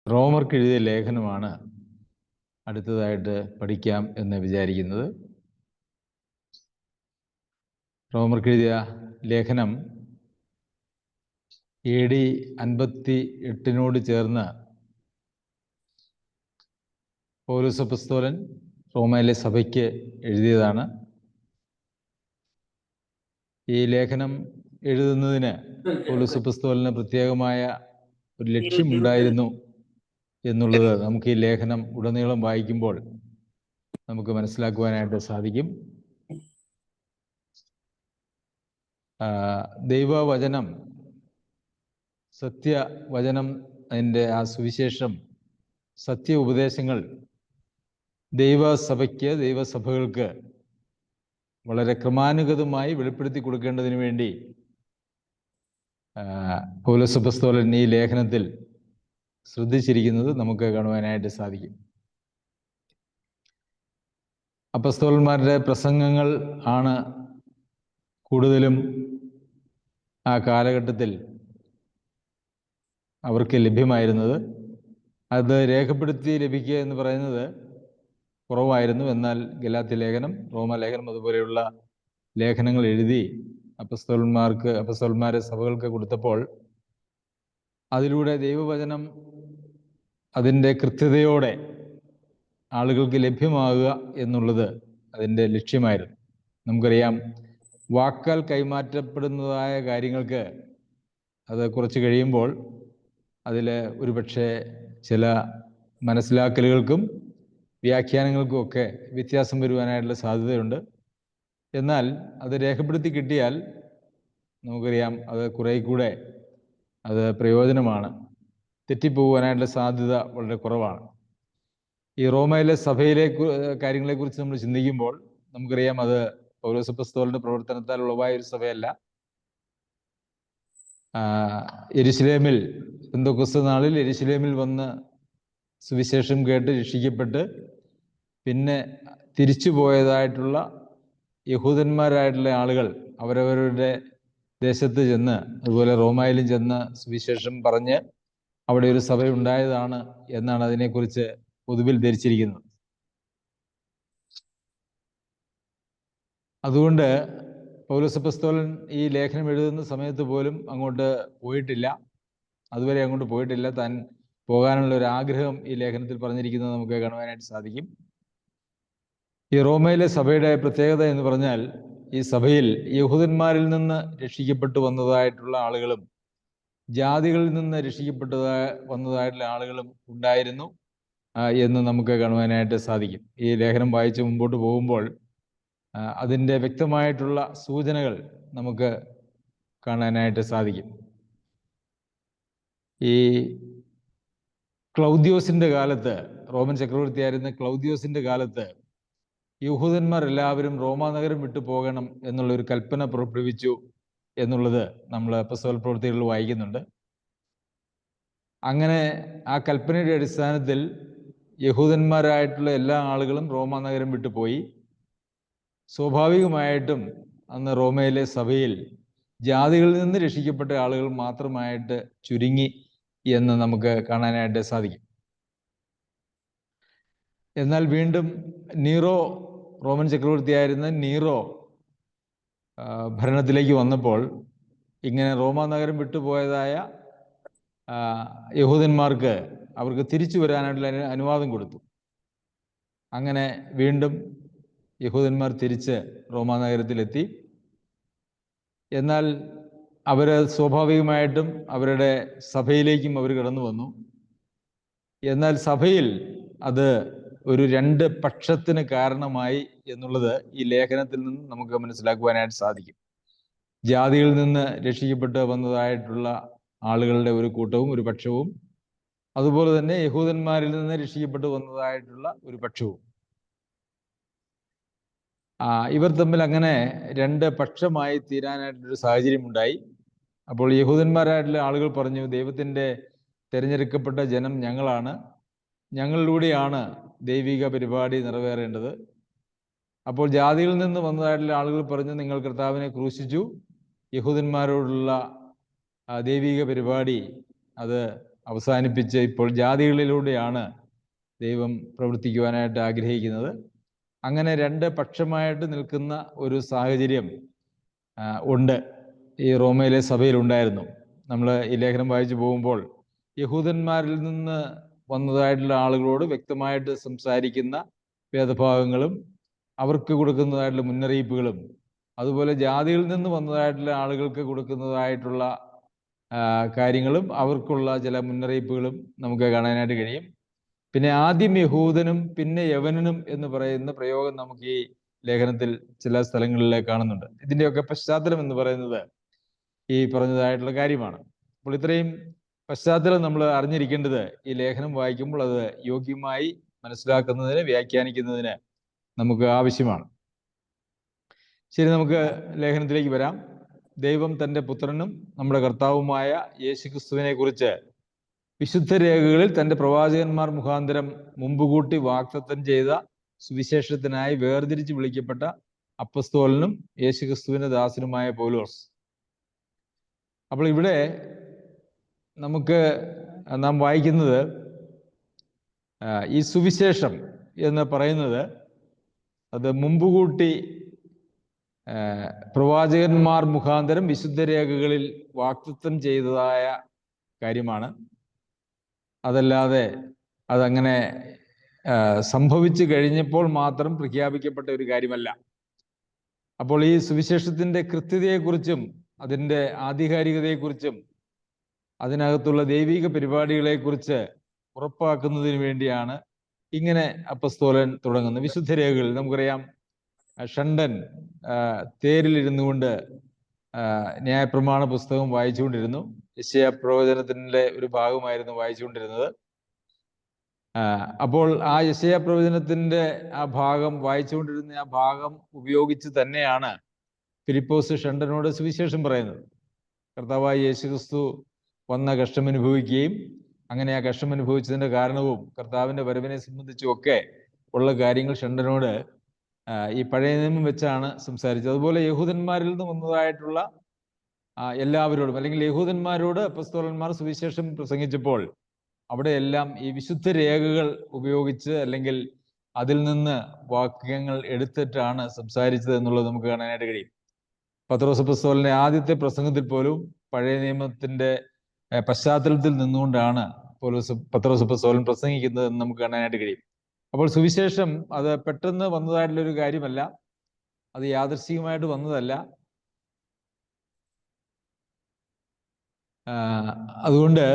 റോമർക്ക് എഴുതിയ ലേഖനമാണ് അടുത്തതായിട്ട് പഠിക്കാം എന്ന് വിചാരിക്കുന്നത്. റോമർക്ക് എഴുതിയ ലേഖനം AD 58 ചേർന്ന് പൗലോസ് അപ്പോസ്തലൻ റോമയിലെ സഭയ്ക്ക് എഴുതിയതാണ്. ഈ ലേഖനം എഴുതുന്നതിന് പൗലോസ് അപ്പോസ്തലന് പ്രത്യേകമായ ഒരു ലക്ഷ്യമുണ്ടായിരുന്നു എന്നുള്ളത് നമുക്ക് ഈ ലേഖനം ഉടനീളം വായിക്കുമ്പോൾ നമുക്ക് മനസ്സിലാക്കുവാനായിട്ട് സാധിക്കും. ദൈവവചനം, സത്യവചനം, അതിൻ്റെ ആ സുവിശേഷം, സത്യ ഉപദേശങ്ങൾ ദൈവസഭയ്ക്ക്, ദൈവസഭകൾക്ക് വളരെ ക്രമാനുഗതമായി വെളിപ്പെടുത്തി കൊടുക്കേണ്ടതിന് വേണ്ടി പൗലോസ് അപ്പോസ്തലൻ ഈ ലേഖനത്തിൽ ശ്രദ്ധിച്ചിരിക്കുന്നത് നമുക്ക് കാണുവാനായിട്ട് സാധിക്കും. അപ്പോസ്തലന്മാരുടെ പ്രസംഗങ്ങൾ ആണ് കൂടുതലും ആ കാലഘട്ടത്തിൽ അവർക്ക് ലഭ്യമായിരുന്നത്. അത് രേഖപ്പെടുത്തി ലഭിക്കുക എന്ന് പറയുന്നത് കുറവായിരുന്നു. എന്നാൽ ഗലാത്യ ലേഖനം, റോമാലേഖനം അതുപോലെയുള്ള ലേഖനങ്ങൾ എഴുതി അപ്പോസ്തലന്മാരെ സഭകൾക്ക് കൊടുത്തപ്പോൾ അതിലൂടെ ദൈവവചനം അതിൻ്റെ കൃത്യതയോടെ ആളുകൾക്ക് ലഭ്യമാകുക എന്നുള്ളത് അതിൻ്റെ ലക്ഷ്യമായിരുന്നു. നമുക്കറിയാം, വാക്കാൽ കൈമാറ്റപ്പെടുന്നതായ കാര്യങ്ങൾക്ക് അത് കുറച്ച് കഴിയുമ്പോൾ അതിൽ ഒരുപക്ഷെ ചില മനസ്സിലാക്കലുകൾക്കും വ്യാഖ്യാനങ്ങൾക്കും ഒക്കെ വ്യത്യാസം വരുവാനായിട്ടുള്ള സാധ്യതയുണ്ട്. എന്നാൽ അത് രേഖപ്പെടുത്തി കിട്ടിയാൽ നമുക്കറിയാം അത് കുറേ കൂടെ അത് പ്രയോജനമാണ്. തെറ്റിപ്പോകുവാനായിട്ടുള്ള സാധ്യത വളരെ കുറവാണ്. ഈ റോമയിലെ സഭയിലെ കാര്യങ്ങളെക്കുറിച്ച് നമ്മൾ ചിന്തിക്കുമ്പോൾ നമുക്കറിയാം, അത് പൗലോസ് അപ്പോസ്തലന്റെ പ്രവർത്തനത്താൽ ഉളവായ ഒരു സഭയല്ല. യെരുശലേമിൽ പെന്തക്കോസ്ത് നാളിൽ യെരുശലേമിൽ വന്ന് സുവിശേഷം കേട്ട് രക്ഷിക്കപ്പെട്ട് പിന്നെ തിരിച്ചു പോയതായിട്ടുള്ള യഹൂദന്മാരായിട്ടുള്ള ആളുകൾ അവരവരുടെ ദേശത്ത് ചെന്ന്, അതുപോലെ റോമായിലും ചെന്ന് സുവിശേഷം പറഞ്ഞ് അവിടെ ഒരു സഭ ഉണ്ടായതാണ് എന്നാണ് അതിനെക്കുറിച്ച് പൊതുവിൽ ധരിച്ചിരിക്കുന്നത്. അതുകൊണ്ട് പൗലോസ് അപ്പോസ്തലൻ ഈ ലേഖനം എഴുതുന്ന സമയത്ത് പോലും അങ്ങോട്ട് പോയിട്ടില്ല. അതുവരെ അങ്ങോട്ട് പോയിട്ടില്ല. താൻ പോകാനുള്ള ഒരു ആഗ്രഹം ഈ ലേഖനത്തിൽ പറഞ്ഞിരിക്കുന്നത് നമുക്ക് കാണുവാനായിട്ട് സാധിക്കും. ഈ റോമയിലെ സഭയുടെ പ്രത്യേകത എന്ന് പറഞ്ഞാൽ, ഈ സഭയിൽ യഹൂദന്മാരിൽ നിന്ന് രക്ഷിക്കപ്പെട്ടു വന്നതായിട്ടുള്ള ആളുകളും ജാതികളിൽ നിന്ന് രക്ഷിക്കപ്പെട്ടു വന്നതായിട്ടുള്ള ആളുകളും ഉണ്ടായിരുന്നു എന്ന് നമുക്ക് കാണുവാനായിട്ട് സാധിക്കും. ഈ ലേഖനം വായിച്ച് മുമ്പോട്ട് പോകുമ്പോൾ അതിൻ്റെ വ്യക്തമായിട്ടുള്ള സൂചനകൾ നമുക്ക് കാണാനായിട്ട് സാധിക്കും. ഈ ക്ലൗദ്യോസിൻ്റെ കാലത്ത്, റോമൻ ചക്രവർത്തിയായിരുന്ന ക്ലൗദ്യോസിൻ്റെ കാലത്ത് യഹൂദന്മാർ എല്ലാവരും റോമാ നഗരം വിട്ടു പോകണം എന്നുള്ളൊരു കൽപ്പന പുറപ്പെടുവിച്ചു എന്നുള്ളത് നമ്മൾ അപ്പോസ്തല പ്രവൃത്തികളിൽ വായിക്കുന്നുണ്ട്. അങ്ങനെ ആ കൽപ്പനയുടെ അടിസ്ഥാനത്തിൽ യഹൂദന്മാരായിട്ടുള്ള എല്ലാ ആളുകളും റോമാ നഗരം വിട്ടുപോയി. സ്വാഭാവികമായിട്ടും അന്ന് റോമയിലെ സഭയിൽ ജാതികളിൽ നിന്ന് രക്ഷിക്കപ്പെട്ട ആളുകൾ മാത്രമായിട്ട് ചുരുങ്ങി എന്ന് നമുക്ക് കാണാനായിട്ട് സാധിക്കും. എന്നാൽ വീണ്ടും നീറോ, റോമൻ ചക്രവർത്തിയായിരുന്ന നീറോ ഭരണത്തിലേക്ക് വന്നപ്പോൾ ഇങ്ങനെ റോമാ നഗരം വിട്ടുപോയതായ യഹൂദന്മാർക്ക് അവർക്ക് തിരിച്ചു വരാനായിട്ടുള്ള അനുവാദം കൊടുത്തു. അങ്ങനെ വീണ്ടും യഹൂദന്മാർ തിരിച്ച് റോമാ നഗരത്തിലെത്തി. എന്നാൽ അവർ സ്വാഭാവികമായിട്ടും അവരുടെ സഭയിലേക്കും അവർ കടന്നു വന്നു. എന്നാൽ സഭയിൽ അത് ഒരു രണ്ട് പക്ഷത്തിന് കാരണമായി എന്നുള്ളത് ഈ ലേഖനത്തിൽ നിന്ന് നമുക്ക് മനസ്സിലാക്കുവാനായിട്ട് സാധിക്കും. ജാതികളിൽ നിന്ന് രക്ഷിക്കപ്പെട്ട് വന്നതായിട്ടുള്ള ആളുകളുടെ ഒരു കൂട്ടവും ഒരു പക്ഷവും, അതുപോലെ തന്നെ യഹൂദന്മാരിൽ നിന്ന് രക്ഷിക്കപ്പെട്ട് വന്നതായിട്ടുള്ള ഒരു പക്ഷവും, ഇവർ തമ്മിൽ അങ്ങനെ രണ്ട് പക്ഷമായി തീരാനായിട്ടൊരു സാഹചര്യം ഉണ്ടായി. അപ്പോൾ യഹൂദന്മാരായിട്ടുള്ള ആളുകൾ പറഞ്ഞു, ദൈവത്തിൻ്റെ തിരഞ്ഞെടുക്കപ്പെട്ട ജനം ഞങ്ങളാണ്, ഞങ്ങളിലൂടെയാണ് ദൈവിക പരിപാടി നിറവേറേണ്ടത്. അപ്പോൾ ജാതികളിൽ നിന്ന് വന്നതായിട്ടുള്ള ആളുകൾ പറഞ്ഞു, നിങ്ങൾ കർത്താവിനെ ക്രൂശിച്ചു, യഹൂദന്മാരോടുള്ള ദൈവിക പരിപാടി അത് അവസാനിപ്പിച്ച് ഇപ്പോൾ ജാതികളിലൂടെയാണ് ദൈവം പ്രവർത്തിക്കുവാനായിട്ട് ആഗ്രഹിക്കുന്നത്. അങ്ങനെ രണ്ട് പക്ഷമായിട്ട് നിൽക്കുന്ന ഒരു സാഹചര്യം ഉണ്ട് ഈ റോമയിലെ സഭയിലുണ്ടായിരുന്നു. നമ്മൾ ഈ ലേഖനം വായിച്ചു പോകുമ്പോൾ യഹൂദന്മാരിൽ നിന്ന് വന്നതായിട്ടുള്ള ആളുകളോട് വ്യക്തമായിട്ട് സംസാരിക്കുന്ന വേദഭാഗങ്ങളും അവർക്ക് കൊടുക്കുന്നതായിട്ടുള്ള മുന്നറിയിപ്പുകളും, അതുപോലെ ജാതികളിൽ നിന്ന് വന്നതായിട്ടുള്ള ആളുകൾക്ക് കൊടുക്കുന്നതായിട്ടുള്ള കാര്യങ്ങളും അവർക്കുള്ള ചില മുന്നറിയിപ്പുകളും നമുക്ക് കാണാനായിട്ട് കഴിയും. പിന്നെ ആദ്യം യഹൂദനും പിന്നെ യവനനും എന്ന് പറയുന്ന പ്രയോഗം നമുക്ക് ഈ ലേഖനത്തിൽ ചില സ്ഥലങ്ങളിൽ കാണുന്നുണ്ട്. ഇതിൻ്റെയൊക്കെ പശ്ചാത്തലം എന്ന് പറയുന്നത് ഈ പറഞ്ഞതായിട്ടുള്ള കാര്യമാണ്. അപ്പോൾ ഇത്രയും പശ്ചാത്തലം നമ്മൾ അറിഞ്ഞിരിക്കേണ്ടത് ഈ ലേഖനം വായിക്കുമ്പോൾ അത് യോഗ്യമായി മനസ്സിലാക്കുന്നതിന്, വ്യാഖ്യാനിക്കുന്നതിന് നമുക്ക് ആവശ്യമാണ്. ശരി, നമുക്ക് ലേഖനത്തിലേക്ക് വരാം. ദൈവം തൻ്റെ പുത്രനും നമ്മുടെ കർത്താവുമായ യേശുക്രിസ്തുവിനെ കുറിച്ച് വിശുദ്ധ രേഖകളിൽ തൻ്റെ പ്രവാചകന്മാർ മുഖാന്തരം മുമ്പുകൂട്ടി വാഗ്ദത്തം ചെയ്ത സുവിശേഷത്തിനായി വേർതിരിച്ച് വിളിക്കപ്പെട്ട അപ്പസ്തോലനും യേശുക്രിസ്തുവിൻ്റെ ദാസനുമായ പൗലോസ്. അപ്പോൾ ഇവിടെ നാം വായിക്കുന്നത് ഈ സുവിശേഷം എന്ന് പറയുന്നത് അത് മുമ്പുകൂട്ടി പ്രവാചകന്മാർ മുഖാന്തരം വിശുദ്ധ രേഖകളിൽ വാഗ്ദത്തം ചെയ്തതായ കാര്യമാണ്. അതല്ലാതെ അതങ്ങനെ സംഭവിച്ചു കഴിഞ്ഞപ്പോൾ മാത്രം പ്രഖ്യാപിക്കപ്പെട്ട ഒരു കാര്യമല്ല. അപ്പോൾ ഈ സുവിശേഷത്തിൻ്റെ കൃത്യതയെക്കുറിച്ചും അതിൻ്റെ ആധികാരികതയെക്കുറിച്ചും അതിനകത്തുള്ള ദൈവിക പരിപാടികളെക്കുറിച്ച് ഉറപ്പാക്കുന്നതിന് വേണ്ടിയാണ് ഇങ്ങനെ അപ്പസ്തോലൻ തുടങ്ങുന്നത്. വിശുദ്ധ രേഖകൾ നമുക്കറിയാം, ഷണ്ടൻ തേരിലിരുന്നു കൊണ്ട് ന്യായപ്രമാണ പുസ്തകം വായിച്ചുകൊണ്ടിരുന്നു. യെശയ്യാ പ്രവചനത്തിൻ്റെ ഒരു ഭാഗമായിരുന്നു വായിച്ചുകൊണ്ടിരുന്നത്. അപ്പോൾ ആ യെശയ്യാ പ്രവചനത്തിൻ്റെ ആ ഭാഗം വായിച്ചുകൊണ്ടിരുന്ന ആ ഭാഗം ഉപയോഗിച്ച് തന്നെയാണ് ഫിലിപ്പോസ് ഷണ്ടനോട് സുവിശേഷം പറയുന്നത്. കർത്താവായ യേശുക്രിസ്തു വന്ന കഷ്ടമനുഭവിക്കുകയും അങ്ങനെ ആ കഷ്ടമനുഭവിച്ചതിൻ്റെ കാരണവും കർത്താവിൻ്റെ വരവിനെ സംബന്ധിച്ചും ഒക്കെ ഉള്ള കാര്യങ്ങൾ ഷണ്ടനോട് ഈ പഴയ നിയമം വെച്ചാണ് സംസാരിച്ചത്. അതുപോലെ യഹൂദന്മാരിൽ നിന്ന് വന്നതായിട്ടുള്ള എല്ലാവരോടും, അല്ലെങ്കിൽ യഹൂദന്മാരോട് അപ്പസ്തോലന്മാർ സുവിശേഷം പ്രസംഗിച്ചപ്പോൾ അവിടെയെല്ലാം ഈ വിശുദ്ധ രേഖകൾ ഉപയോഗിച്ച് അല്ലെങ്കിൽ അതിൽ നിന്ന് വാക്യങ്ങൾ എടുത്തിട്ടാണ് സംസാരിച്ചത് എന്നുള്ളത് നമുക്ക് കാണാനായിട്ട് കഴിയും. പത്രോസ് അപ്പസ്തോലന്റെ ആദ്യത്തെ പ്രസംഗത്തിൽ പോലും പഴയ നിയമത്തിന്റെ പശ്ചാത്തലത്തിൽ നിന്നുകൊണ്ടാണ് പത്രോസ് അപ്പസ്തോലൻ പ്രസംഗിക്കുന്നത് എന്ന് നമുക്ക് കാണാനായിട്ട് കഴിയും. അപ്പോൾ സുവിശേഷം അത് പെട്ടെന്ന് വന്നതായിട്ടുള്ളൊരു കാര്യമല്ല, അത് യാദൃശ്ചികമായിട്ട് വന്നതല്ല. അതുകൊണ്ട്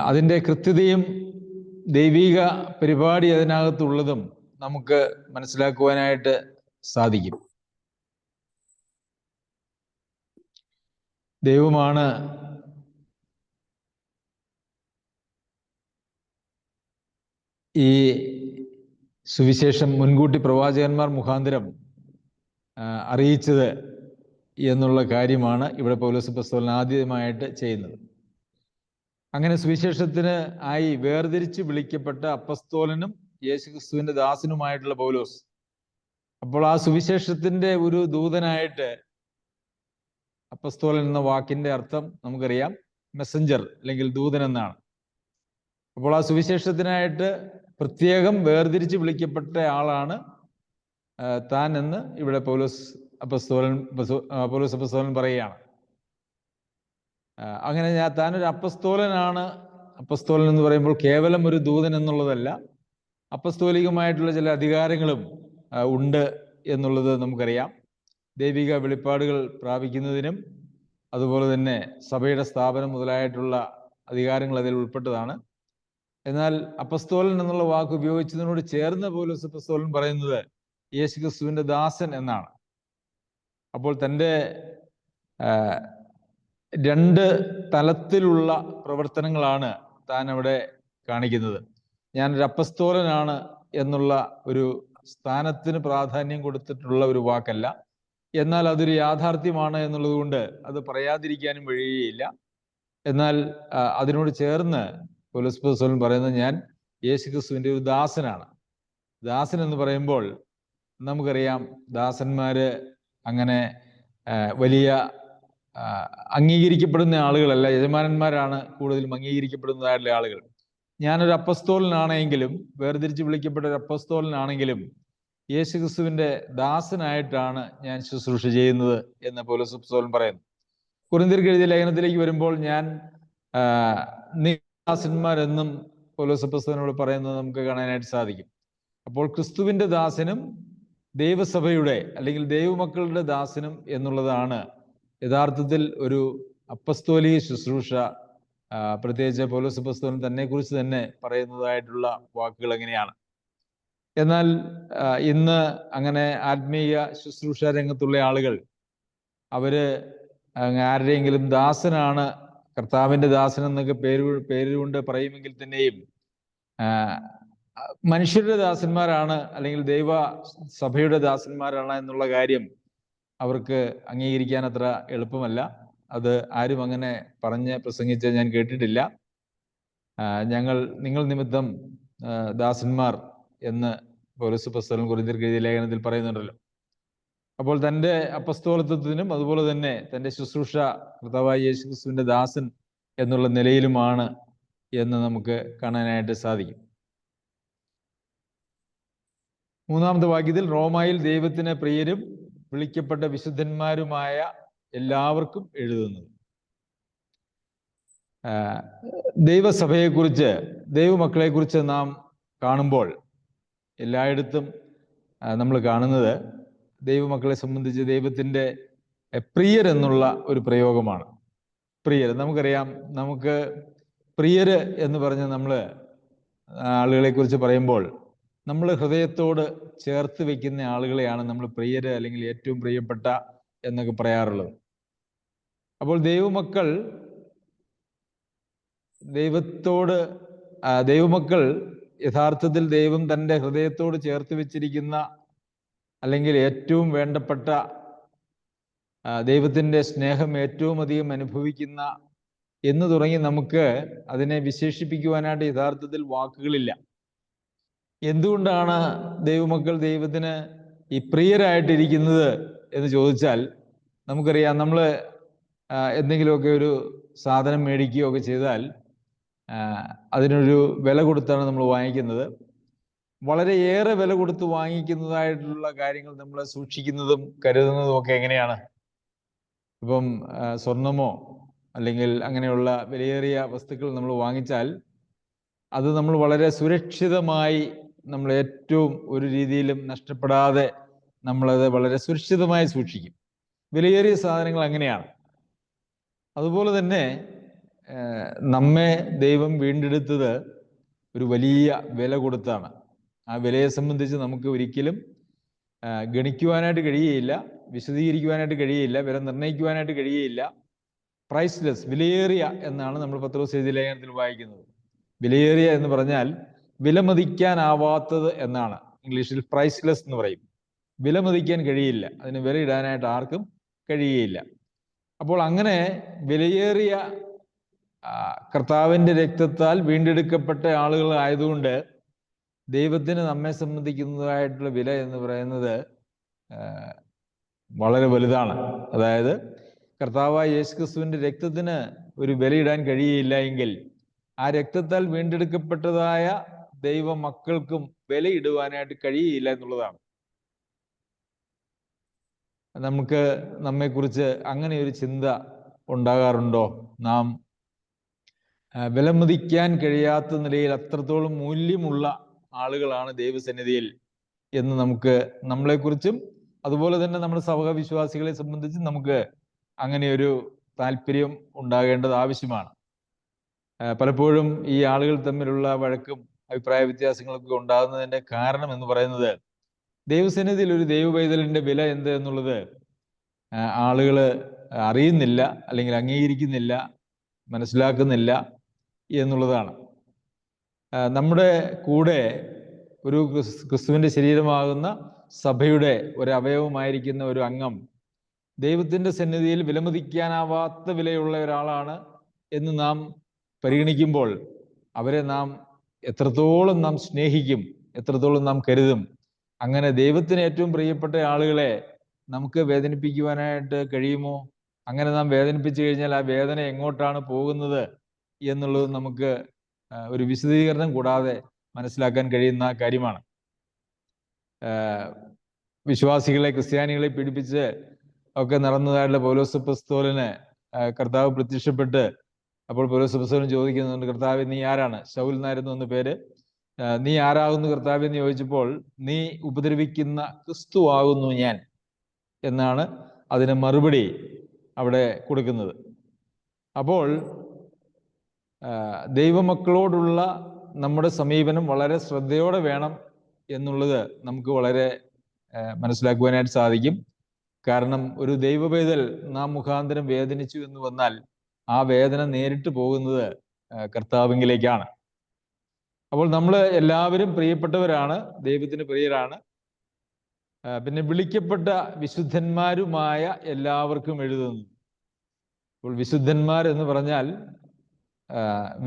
അതിൻ്റെ കൃത്യതയും ദൈവിക പരിപാടി അതിനകത്തുള്ളതും നമുക്ക് മനസ്സിലാക്കുവാനായിട്ട് സാധിക്കും. ദൈവമാണ് ഈ സുവിശേഷം മുൻകൂട്ടി പ്രവാചകന്മാർ മുഖാന്തരം അറിയിച്ചത് എന്നുള്ള കാര്യമാണ് ഇവിടെ പൗലോസ് അപ്പോസ്തലൻ ആദ്യമായിട്ട് ചെയ്യുന്നത്. അങ്ങനെ സുവിശേഷത്തിന് ആയി വേർതിരിച്ച് വിളിക്കപ്പെട്ട അപ്പസ്തോലനും യേശുക്രിസ്തുവിന്റെ ദാസനുമായിട്ടുള്ള പൗലോസ്, അപ്പോൾ ആ സുവിശേഷത്തിന്റെ ഒരു ദൂതനായിട്ട്, അപ്പസ്തോലൻ എന്ന വാക്കിന്റെ അർത്ഥം നമുക്കറിയാം, മെസ്സഞ്ചർ അല്ലെങ്കിൽ ദൂതൻ എന്നാണ്. അപ്പോൾ ആ സുവിശേഷത്തിനായിട്ട് പ്രത്യേകം വേർതിരിച്ച് വിളിക്കപ്പെട്ട ആളാണ് താൻ എന്ന് ഇവിടെ പൗലോസ് അപ്പസ്തോലൻ പറയുകയാണ്. അങ്ങനെ താനൊരു അപ്പസ്തോലനാണ്. അപ്പസ്തോലൻ എന്ന് പറയുമ്പോൾ കേവലം ഒരു ദൂതൻ എന്നുള്ളതല്ല, അപ്പസ്തോലികമായിട്ടുള്ള ചില അധികാരങ്ങളും ഉണ്ട് എന്നുള്ളത് നമുക്കറിയാം. ദൈവിക വെളിപ്പാടുകൾ പ്രാപിക്കുന്നതിനും അതുപോലെ തന്നെ സഭയുടെ സ്ഥാപനം മുതലായിട്ടുള്ള അധികാരങ്ങൾ അതിൽ ഉൾപ്പെട്ടതാണ്. എന്നാൽ അപ്പസ്തോലൻ എന്നുള്ള വാക്ക് ഉപയോഗിച്ചതിനോട് ചേർന്ന് പൗലോസ് അപ്പസ്തോലൻ പറയുന്നത് യേശുക്രിസ്തുവിന്റെ ദാസൻ എന്നാണ്. അപ്പോൾ തൻ്റെ രണ്ട് തലത്തിലുള്ള പ്രവർത്തനങ്ങളാണ് താൻ അവിടെ കാണിക്കുന്നത്. ഞാനൊരു അപ്പസ്തോലനാണ് എന്നുള്ള ഒരു സ്ഥാനത്തിന് പ്രാധാന്യം കൊടുത്തിട്ടുള്ള ഒരു വാക്കല്ല, എന്നാൽ അതൊരു യാഥാർത്ഥ്യമാണ് എന്നുള്ളത് കൊണ്ട് അത് പറയാതിരിക്കാനും വഴിയില്ല. എന്നാൽ അതിനോട് ചേർന്ന് പൗലോസ് അപ്പോസ്തലൻ പറയുന്നത് ഞാൻ യേശുക്രിസ്തുവിന്റെ ഒരു ദാസനാണ്. ദാസൻ എന്ന് പറയുമ്പോൾ നമുക്കറിയാം, ദാസന്മാര് അങ്ങനെ വലിയ അംഗീകരിക്കപ്പെടുന്ന ആളുകളല്ല, യജമാനന്മാരാണ് കൂടുതലും അംഗീകരിക്കപ്പെടുന്നതായിട്ടുള്ള ആളുകൾ. ഞാനൊരു അപ്പസ്തോലനാണെങ്കിലും, വേർതിരിച്ച് വിളിക്കപ്പെട്ട ഒരു അപ്പസ്തോലനാണെങ്കിലും യേശുക്രിസ്തുവിന്റെ ദാസനായിട്ടാണ് ഞാൻ ശുശ്രൂഷ ചെയ്യുന്നത് എന്ന് പൗലോസ് അപ്പോസ്തലൻ പറയുന്നു. കൊരിന്ത്യർക്ക് എഴുതിയ ലേഖനത്തിലേക്ക് വരുമ്പോൾ ഞാൻ ദാസന്മാരെന്നും പൗലോസ് അപ്പോസ്തലനോട് പറയുന്നത് നമുക്ക് കാണാനായിട്ട് സാധിക്കും. അപ്പോൾ ക്രിസ്തുവിന്റെ ദാസനും ദൈവസഭയുടെ അല്ലെങ്കിൽ ദൈവമക്കളുടെ ദാസനും എന്നുള്ളതാണ് യഥാർത്ഥത്തിൽ ഒരു അപ്പസ്തോലിക ശുശ്രൂഷ. പ്രത്യേകിച്ച് പൗലോസ് അപ്പോസ്തലൻ തന്നെ കുറിച്ച് തന്നെ പറയുന്നതായിട്ടുള്ള വാക്കുകൾ എങ്ങനെയാണ്. എന്നാൽ ഇന്ന് അങ്ങനെ ആത്മീയ ശുശ്രൂഷ രംഗത്തുള്ള ആളുകൾ അവര് ആരുടെയെങ്കിലും ദാസനാണ്, കർത്താവിന്റെ ദാസൻ എന്നൊക്കെ പേരുകൊണ്ട് പറയുമെങ്കിൽ തന്നെയും മനുഷ്യരുടെ ദാസന്മാരാണ് അല്ലെങ്കിൽ ദൈവ സഭയുടെ ദാസന്മാരാണ് എന്നുള്ള കാര്യം അവർക്ക് അംഗീകരിക്കാൻ അത്ര എളുപ്പമല്ല. അത് ആരും അങ്ങനെ പ്രസംഗിച്ച് ഞാൻ കേട്ടിട്ടില്ല. നിങ്ങൾ നിമിത്തം ദാസന്മാർ എന്ന് പൗലോസ് അപ്പോസ്തലൻ കൊരിന്ത്യർക്ക് എഴുതിയ ലേഖനത്തിൽ പറയുന്നുണ്ടല്ലോ. അപ്പോൾ തൻ്റെ അപ്പസ്തോലത്വത്തിനും അതുപോലെ തന്നെ തൻ്റെ ശുശ്രൂഷ കർത്താവായ യേശുക്രിസ്തുവിന്റെ ദാസൻ എന്നുള്ള നിലയിലുമാണ് എന്ന് നമുക്ക് കാണാനായിട്ട് സാധിക്കും. 3-ാമത്തെ വാക്യത്തിൽ റോമായിൽ ദൈവത്തിന് പ്രിയരും വിളിക്കപ്പെട്ട വിശുദ്ധന്മാരുമായ എല്ലാവർക്കും എഴുതുന്നത്. ദൈവസഭയെക്കുറിച്ച്, ദൈവമക്കളെക്കുറിച്ച് നാം കാണുമ്പോൾ എല്ലായിടത്തും നമ്മൾ കാണുന്നത് ദൈവമക്കളെ സംബന്ധിച്ച് ദൈവത്തിൻ്റെ പ്രിയർ എന്നുള്ള ഒരു പ്രയോഗമാണ്. പ്രിയർ, നമുക്കറിയാം, നമുക്ക് പ്രിയര് എന്ന് പറഞ്ഞ് നമ്മൾ ആളുകളെ കുറിച്ച് പറയുമ്പോൾ നമ്മൾ ഹൃദയത്തോട് ചേർത്ത് വെക്കുന്ന ആളുകളെയാണ് നമ്മൾ പ്രിയര് അല്ലെങ്കിൽ ഏറ്റവും പ്രിയപ്പെട്ട എന്നൊക്കെ പറയാറുള്ളത്. അപ്പോൾ ദൈവമക്കൾ യഥാർത്ഥത്തിൽ ദൈവം തൻ്റെ ഹൃദയത്തോട് ചേർത്ത് വെച്ചിരിക്കുന്ന അല്ലെങ്കിൽ ഏറ്റവും വേണ്ടപ്പെട്ട, ദൈവത്തിൻ്റെ സ്നേഹം ഏറ്റവും അധികം അനുഭവിക്കുന്ന എന്ന് തുടങ്ങി നമുക്ക് അതിനെ വിശേഷിപ്പിക്കുവാനായിട്ട് യഥാർത്ഥത്തിൽ വാക്കുകളില്ല. എന്തുകൊണ്ടാണ് ദൈവമക്കൾ ദൈവത്തിന് ഈ പ്രിയരായിട്ടിരിക്കുന്നത് എന്ന് ചോദിച്ചാൽ, നമുക്കറിയാം, നമ്മൾ എന്തെങ്കിലുമൊക്കെ ഒരു സാധനം മേടിക്കുകയോ ഒക്കെ ചെയ്താൽ അതിനൊരു വില കൊടുത്താണ് നമ്മൾ വാങ്ങിക്കുന്നത്. വളരെയേറെ വില കൊടുത്ത് വാങ്ങിക്കുന്നതായിട്ടുള്ള കാര്യങ്ങൾ നമ്മൾ സൂക്ഷിക്കുന്നതും കരുതുന്നതും ഒക്കെ എങ്ങനെയാണ്? ഇപ്പം സ്വർണമോ അല്ലെങ്കിൽ അങ്ങനെയുള്ള വിലയേറിയ വസ്തുക്കൾ നമ്മൾ വാങ്ങിച്ചാൽ അത് നമ്മൾ വളരെ സുരക്ഷിതമായി, നമ്മൾ ഏറ്റവും ഒരു രീതിയിലും നഷ്ടപ്പെടാതെ നമ്മളത് വളരെ സുരക്ഷിതമായി സൂക്ഷിക്കും. വിലയേറിയ സാധനങ്ങൾ അങ്ങനെയാണ്. അതുപോലെ തന്നെ നമ്മെ ദൈവം വീണ്ടെടുത്തത് ഒരു വലിയ വില കൊടുത്താണ്. ആ വിലയെ സംബന്ധിച്ച് നമുക്ക് ഒരിക്കലും ഗണിക്കുവാനായിട്ട് കഴിയുകയില്ല, വിശദീകരിക്കുവാനായിട്ട് കഴിയുകയില്ല, വില നിർണ്ണയിക്കുവാനായിട്ട് കഴിയുകയില്ല. പ്രൈസ്ലെസ്, വിലയേറിയ എന്നാണ് നമ്മൾ പത്രോസ് എഴുതിയ ലേഖനത്തിൽ വായിക്കുന്നത്. വിലയേറിയ എന്ന് പറഞ്ഞാൽ വിലമതിക്കാനാവാത്തത് എന്നാണ്. ഇംഗ്ലീഷിൽ പ്രൈസ്ലെസ് എന്ന് പറയും. വിലമതിക്കാൻ കഴിയില്ല, അതിന് വിലയിടാനായിട്ട് ആർക്കും കഴിയുകയില്ല. അപ്പോൾ അങ്ങനെ വിലയേറിയ കർത്താവിൻ്റെ രക്തത്താൽ വീണ്ടെടുക്കപ്പെട്ട ആളുകൾ ആയതുകൊണ്ട് ദൈവത്തിന് നമ്മെ സംബന്ധിക്കുന്നതായിട്ടുള്ള വില എന്ന് പറയുന്നത് വളരെ വലുതാണ്. അതായത് കർത്താവായ യേശുക്രിസ്തുവിന്റെ രക്തത്തിന് ഒരു വിലയിടാൻ കഴിയില്ല എങ്കിൽ ആ രക്തത്താൽ വീണ്ടെടുക്കപ്പെട്ടതായ ദൈവ മക്കൾക്കും വിലയിടുവാനായിട്ട് കഴിയില്ല എന്നുള്ളതാണ്. നമുക്ക് നമ്മെക്കുറിച്ച് അങ്ങനെ ഒരു ചിന്ത ഉണ്ടാകാറുണ്ടോ? നാം വിലമതിക്കാൻ കഴിയാത്ത നിലയിൽ അത്രത്തോളം മൂല്യമുള്ള ആളുകളാണ് ദൈവസന്നിധിയിൽ എന്ന് നമുക്ക് നമ്മളെക്കുറിച്ചും അതുപോലെ തന്നെ നമ്മുടെ സഹവിശ്വാസികളെ സംബന്ധിച്ചും നമുക്ക് അങ്ങനെ ഒരു താല്പര്യം ഉണ്ടാകേണ്ടത് ആവശ്യമാണ്. പലപ്പോഴും ഈ ആളുകൾ തമ്മിലുള്ള വഴക്കും അഭിപ്രായ വ്യത്യാസങ്ങളൊക്കെ ഉണ്ടാകുന്നതിൻ്റെ കാരണം എന്ന് പറയുന്നത് ദൈവസന്നിധിയിൽ ഒരു ദൈവപൈതലിൻ്റെ വില എന്ത് എന്നുള്ളത് ആളുകൾ അറിയുന്നില്ല, അല്ലെങ്കിൽ അംഗീകരിക്കുന്നില്ല, മനസ്സിലാക്കുന്നില്ല എന്നുള്ളതാണ്. നമ്മുടെ കൂടെ ഒരു ക്രിസ്തുവിൻ്റെ ശരീരമാകുന്ന സഭയുടെ ഒരു അവയവമായിരിക്കുന്ന ഒരു അംഗം ദൈവത്തിൻ്റെ സന്നിധിയിൽ വിലമതിക്കാനാവാത്ത വിലയുള്ള ഒരാളാണ് എന്ന് നാം പരിഗണിക്കുമ്പോൾ അവരെ നാം എത്രത്തോളം നാം സ്നേഹിക്കും, എത്രത്തോളം നാം കരുതും. അങ്ങനെ ദൈവത്തിന് ഏറ്റവും പ്രിയപ്പെട്ട ആളുകളെ നമുക്ക് വേദനിപ്പിക്കുവാനായിട്ട് കഴിയുമോ? അങ്ങനെ നാം വേദനിപ്പിച്ചു കഴിഞ്ഞാൽ ആ വേദന എങ്ങോട്ടാണ് പോകുന്നത് എന്നുള്ളത് നമുക്ക് ഒരു വിശദീകരണം കൂടാതെ മനസ്സിലാക്കാൻ കഴിയുന്ന കാര്യമാണ്. വിശ്വാസികളെ, ക്രിസ്ത്യാനികളെ പീഡിപ്പിച്ച് ഒക്കെ നടന്നതായിട്ടുള്ള പൗലോസ് അപ്പോസ്തലന് കർത്താവ് പ്രത്യക്ഷപ്പെട്ട് അപ്പോൾ പൗലോസ് അപ്പോസ്തലൻ ചോദിക്കുന്നുണ്ട്, കർത്താവേ നീ ആരാണ്? ശൗൽ എന്നായിരുന്നു എന്ന് പേര്. നീ ആരാകുന്നു കർത്താവേ എന്ന് ചോദിച്ചപ്പോൾ, നീ ഉപദ്രവിക്കുന്ന ക്രിസ്തു ആകുന്നു ഞാൻ എന്നാണ് അതിന് മറുപടി അവിടെ കൊടുക്കുന്നത്. അപ്പോൾ ദൈവമക്കളോടുള്ള നമ്മുടെ സമീപനം വളരെ ശ്രദ്ധയോടെ വേണം എന്നുള്ളത് നമുക്ക് വളരെ മനസ്സിലാക്കുവാനായിട്ട് സാധിക്കും. കാരണം ഒരു ദൈവപൈതൽ നാം മുഖാന്തരം വേദനിച്ചു എന്ന് വന്നാൽ ആ വേദന നേരിട്ട് പോകുന്നത് കർത്താവിങ്കിലേക്കാണ്. അപ്പോൾ നമ്മൾ എല്ലാവരും പ്രിയപ്പെട്ടവരാണ്, ദൈവത്തിന് പ്രിയരാണ്. പിന്നെ വിളിക്കപ്പെട്ട വിശുദ്ധന്മാരുമായ എല്ലാവർക്കും എഴുതുന്നു. അപ്പോൾ വിശുദ്ധന്മാർ എന്ന് പറഞ്ഞാൽ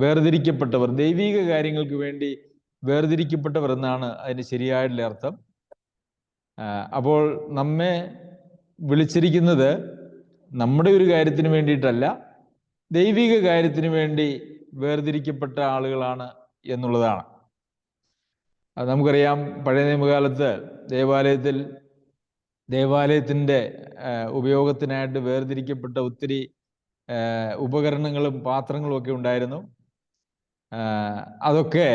വേർതിരിക്കപ്പെട്ടവർ, ദൈവിക കാര്യങ്ങൾക്ക് വേണ്ടി വേർതിരിക്കപ്പെട്ടവർ എന്നാണ് അതിന് ശരിയായിട്ടുള്ള അർത്ഥം. അപ്പോൾ നമ്മെ വിളിച്ചിരിക്കുന്നത് നമ്മുടെ ഒരു കാര്യത്തിന് വേണ്ടിയിട്ടല്ല, ദൈവിക കാര്യത്തിന് വേണ്ടി വേർതിരിക്കപ്പെട്ട ആളുകളാണ് എന്നുള്ളതാണ്. നമുക്കറിയാം, പഴയ നിയമകാലത്ത് ദേവാലയത്തിൻ്റെ ഉപയോഗത്തിനായിട്ട് വേർതിരിക്കപ്പെട്ട ഒത്തിരി ഉപകരണങ്ങളും പാത്രങ്ങളും ഒക്കെ ഉണ്ടായിരുന്നു. അതൊക്കെ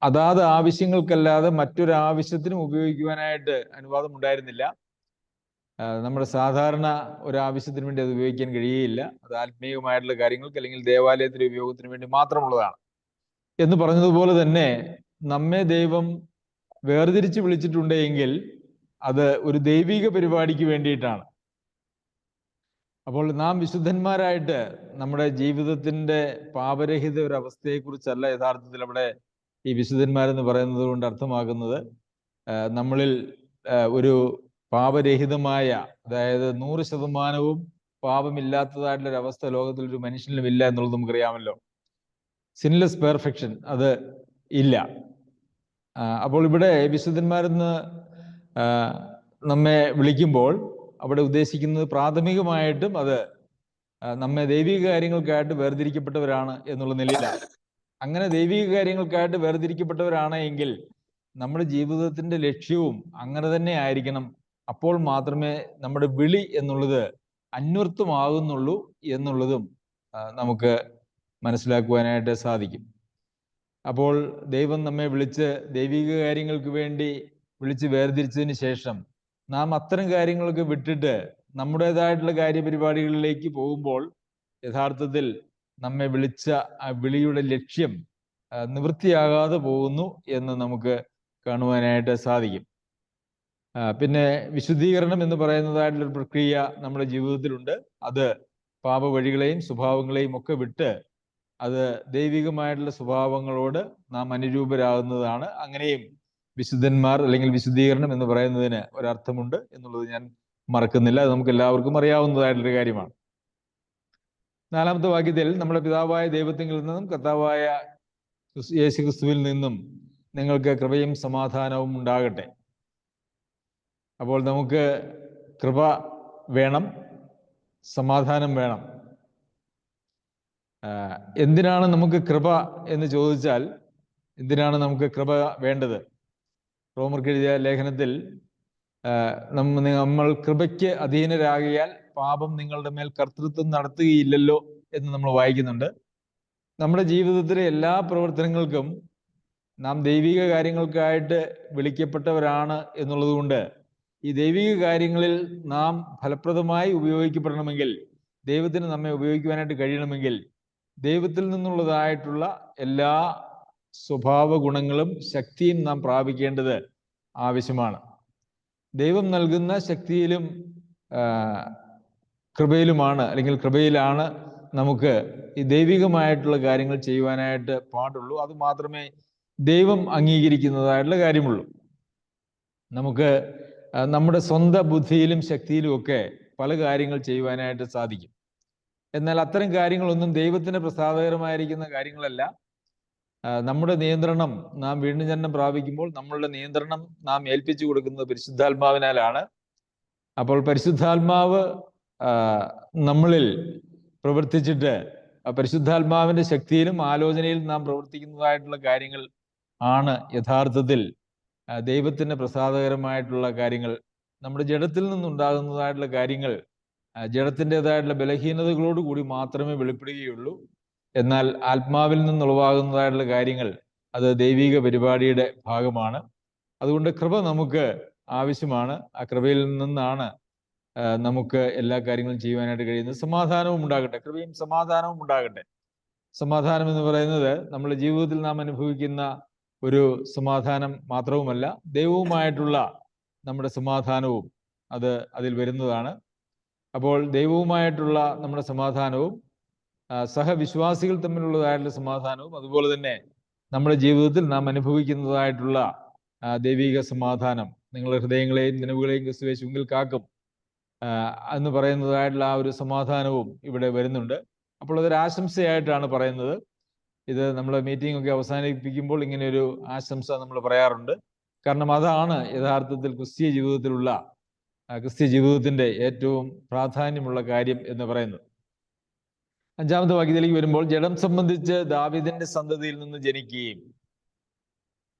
അതാത് ആവശ്യങ്ങൾക്കല്ലാതെ മറ്റൊരു ആവശ്യത്തിനും ഉപയോഗിക്കുവാനായിട്ട് അനുവാദം ഉണ്ടായിരുന്നില്ല. നമ്മുടെ സാധാരണ ഒരു ആവശ്യത്തിന് വേണ്ടി അത് ഉപയോഗിക്കാൻ കഴിയുകയില്ല. അത് ആത്മീയമായിട്ടുള്ള കാര്യങ്ങൾക്ക് അല്ലെങ്കിൽ ദേവാലയത്തിലെ ഉപയോഗത്തിന് വേണ്ടി മാത്രമുള്ളതാണ് എന്ന് പറഞ്ഞതുപോലെ തന്നെ നമ്മെ ദൈവം വേർതിരിച്ച് വിളിച്ചിട്ടുണ്ടെങ്കിൽ അത് ഒരു ദൈവിക പരിപാടിക്ക് വേണ്ടിയിട്ടാണ്. അപ്പോൾ നാം വിശുദ്ധന്മാരായിട്ട് നമ്മുടെ ജീവിതത്തിൻ്റെ പാപരഹിത ഒരു അവസ്ഥയെക്കുറിച്ചല്ല യഥാർത്ഥത്തിൽ അവിടെ ഈ വിശുദ്ധന്മാരെന്ന് പറയുന്നത് കൊണ്ട് അർത്ഥമാക്കുന്നത്. നമ്മളിൽ ഒരു പാപരഹിതമായ, അതായത് 100% പാപമില്ലാത്തതായിട്ടുള്ളൊരവസ്ഥ ലോകത്തിൽ ഒരു മനുഷ്യനിലും ഇല്ല എന്നുള്ളത് നമുക്കറിയാമല്ലോ. സിൻലെസ് പെർഫെക്ഷൻ അത് ഇല്ല. അപ്പോൾ ഇവിടെ വിശുദ്ധന്മാരെന്ന് നമ്മെ വിളിക്കുമ്പോൾ അവിടെ ഉദ്ദേശിക്കുന്നത് പ്രാഥമികമായിട്ടും അത് നമ്മെ ദൈവിക കാര്യങ്ങൾക്കായിട്ട് വേർതിരിക്കപ്പെട്ടവരാണ് എന്നുള്ള നിലയിലാണ്. അങ്ങനെ ദൈവിക കാര്യങ്ങൾക്കായിട്ട് വേർതിരിക്കപ്പെട്ടവരാണ് എങ്കിൽ നമ്മുടെ ജീവിതത്തിന്റെ ലക്ഷ്യവും അങ്ങനെ തന്നെ ആയിരിക്കണം. അപ്പോൾ മാത്രമേ നമ്മുടെ വിളി എന്നുള്ളത് അന്വർത്ഥമാകുന്നുള്ളൂ എന്നുള്ളതും നമുക്ക് മനസ്സിലാക്കുവാനായിട്ട് സാധിക്കും. അപ്പോൾ ദൈവം നമ്മെ വിളിച്ച് ദൈവിക കാര്യങ്ങൾക്ക് വേണ്ടി വിളിച്ച് വേർതിരിച്ചതിന് ശേഷം നാം അത്തരം കാര്യങ്ങളൊക്കെ വിട്ടിട്ട് നമ്മുടേതായിട്ടുള്ള കാര്യപരിപാടികളിലേക്ക് പോകുമ്പോൾ യഥാർത്ഥത്തിൽ നമ്മെ വിളിച്ച ആ വിളിയുടെ ലക്ഷ്യം നിവൃത്തിയാകാതെ പോകുന്നു എന്ന് നമുക്ക് കാണുവാനായിട്ട് സാധിക്കും. പിന്നെ വിശുദ്ധീകരണം എന്ന് പറയുന്നതായിട്ടുള്ളൊരു പ്രക്രിയ നമ്മുടെ ജീവിതത്തിലുണ്ട്. അത് പാപവഴികളെയും സ്വഭാവങ്ങളെയും ഒക്കെ വിട്ട് അത് ദൈവികമായിട്ടുള്ള സ്വഭാവങ്ങളോട് നാം അനുരൂപരാകുന്നതാണ്. അങ്ങനെയും വിശുദ്ധന്മാർ അല്ലെങ്കിൽ വിശുദ്ധീകരണം എന്ന് പറയുന്നതിന് ഒരർത്ഥമുണ്ട് എന്നുള്ളത് ഞാൻ മറക്കുന്നില്ല. അത് നമുക്ക് എല്ലാവർക്കും അറിയാവുന്നതായിട്ടുള്ളൊരു കാര്യമാണ്. 4-ാമത്തെ വാക്യത്തിൽ നമ്മുടെ പിതാവായ ദൈവത്തിൽ നിന്നും കർത്താവായ യേശുക്രിസ്തുവിൽ നിന്നും നിങ്ങൾക്ക് കൃപയും സമാധാനവും ഉണ്ടാകട്ടെ. അപ്പോൾ നമുക്ക് കൃപ വേണം, സമാധാനം വേണം. എന്തിനാണ് നമുക്ക് കൃപ എന്ന് ചോദിച്ചാൽ, എന്തിനാണ് നമുക്ക് കൃപ വേണ്ടത്? റോമർക്ക് എഴുതിയ ലേഖനത്തിൽ നമ്മൾ കൃപയ്ക്ക് അധീനരാകിയാൽ പാപം നിങ്ങളുടെ മേൽ കർത്തൃത്വം നടത്തുകയില്ലല്ലോ എന്ന് നമ്മൾ വായിക്കുന്നുണ്ട്. നമ്മുടെ ജീവിതത്തിലെ എല്ലാ പ്രവർത്തനങ്ങൾക്കും നാം ദൈവിക കാര്യങ്ങൾക്കായിട്ട് വിളിക്കപ്പെട്ടവരാണ് എന്നുള്ളത് കൊണ്ട് ഈ ദൈവിക കാര്യങ്ങളിൽ നാം ഫലപ്രദമായി ഉപയോഗിക്കപ്പെടണമെങ്കിൽ, ദൈവത്തിന് നമ്മെ ഉപയോഗിക്കുവാനായിട്ട് കഴിയണമെങ്കിൽ ദൈവത്തിൽ നിന്നുള്ളതായിട്ടുള്ള എല്ലാ സ്വഭാവ ഗുണങ്ങളും ശക്തിയും നാം പ്രാപിക്കേണ്ടത് ആവശ്യമാണ്. ദൈവം നൽകുന്ന ശക്തിയിലും കൃപയിലുമാണ്, അല്ലെങ്കിൽ കൃപയിലാണ് നമുക്ക് ഈ ദൈവികമായിട്ടുള്ള കാര്യങ്ങൾ ചെയ്യുവാനായിട്ട് പാടുള്ളൂ. അത് മാത്രമേ ദൈവം അംഗീകരിക്കുന്നതായിട്ടുള്ള കാര്യമുള്ളൂ. നമുക്ക് നമ്മുടെ സ്വന്തം ബുദ്ധിയിലും ശക്തിയിലും ഒക്കെ പല കാര്യങ്ങൾ ചെയ്യുവാനായിട്ട് സാധിക്കും. എന്നാൽ അത്തരം കാര്യങ്ങളൊന്നും ദൈവത്തിന് പ്രസാദകരമായിരിക്കുന്ന കാര്യങ്ങളല്ല. നമ്മുടെ നിയന്ത്രണം നാം വീണ്ടും ജനനം പ്രാപിക്കുമ്പോൾ നമ്മളുടെ നിയന്ത്രണം നാം ഏൽപ്പിച്ചു കൊടുക്കുന്നത് പരിശുദ്ധാത്മാവിനാലാണ്. അപ്പോൾ പരിശുദ്ധാത്മാവ് നമ്മളിൽ പ്രവർത്തിച്ചിട്ട് പരിശുദ്ധാത്മാവിന്റെ ശക്തിയിലും ആലോചനയിലും നാം പ്രവർത്തിക്കുന്നതായിട്ടുള്ള കാര്യങ്ങൾ ആണ് യഥാർത്ഥത്തിൽ ദൈവത്തിന് പ്രസാദകരമായിട്ടുള്ള കാര്യങ്ങൾ. നമ്മുടെ ജഡത്തിൽ നിന്നുണ്ടാകുന്നതായിട്ടുള്ള കാര്യങ്ങൾ ജഡത്തിൻ്റെതായിട്ടുള്ള ബലഹീനതകളോട് കൂടി മാത്രമേ വെളിപ്പെടുകയുള്ളൂ. എന്നാൽ ആത്മാവിൽ നിന്നുളവാകുന്നതായിട്ടുള്ള കാര്യങ്ങൾ അത് ദൈവിക പരിപാടിയുടെ ഭാഗമാണ്. അതുകൊണ്ട് കൃപ നമുക്ക് ആവശ്യമാണ്. ആ കൃപയിൽ നിന്നാണ് നമുക്ക് എല്ലാ കാര്യങ്ങളും ചെയ്യുവാനായിട്ട് കഴിയുന്നത്. സമാധാനവും ഉണ്ടാകട്ടെ, കൃപയും സമാധാനവും ഉണ്ടാകട്ടെ. സമാധാനം എന്ന് പറയുന്നത് നമ്മുടെ ജീവിതത്തിൽ നാം അനുഭവിക്കുന്ന ഒരു സമാധാനം മാത്രവുമല്ല, ദൈവവുമായിട്ടുള്ള നമ്മുടെ സമാധാനവും അതിൽ വരുന്നതാണ്. അപ്പോൾ ദൈവവുമായിട്ടുള്ള നമ്മുടെ സമാധാനവും സഹവിശ്വാസികൾ തമ്മിലുള്ളതായിട്ടുള്ള സമാധാനവും അതുപോലെ തന്നെ നമ്മുടെ ജീവിതത്തിൽ നാം അനുഭവിക്കുന്നതായിട്ടുള്ള ദൈവിക സമാധാനം നിങ്ങളുടെ ഹൃദയങ്ങളെയും നിലവുകളെയും ക്രിസ്തുയേശുവിൽ കാക്കും എന്ന് പറയുന്നതായിട്ടുള്ള ആ ഒരു സമാധാനവും ഇവിടെ വരുന്നുണ്ട്. അപ്പോൾ അതൊരു ആശംസയായിട്ടാണ് പറയുന്നത്. ഇത് നമ്മൾ മീറ്റിംഗ് ഒക്കെ അവസാനിപ്പിക്കുമ്പോൾ ഇങ്ങനെ ഒരു ആശംസ നമ്മൾ പറയാറുണ്ട്. കാരണം അതാണ് യഥാർത്ഥത്തിൽ ക്രിസ്തീയ ജീവിതത്തിന്റെ ഏറ്റവും പ്രാധാന്യമുള്ള കാര്യം എന്ന് പറയുന്നത്. 5-ാമത്തെ വാക്യത്തിലേക്ക് വരുമ്പോൾ, ജഡം സംബന്ധിച്ച് ദാവീദിന്റെ സന്തതിയിൽ നിന്ന് ജനിക്കുകയും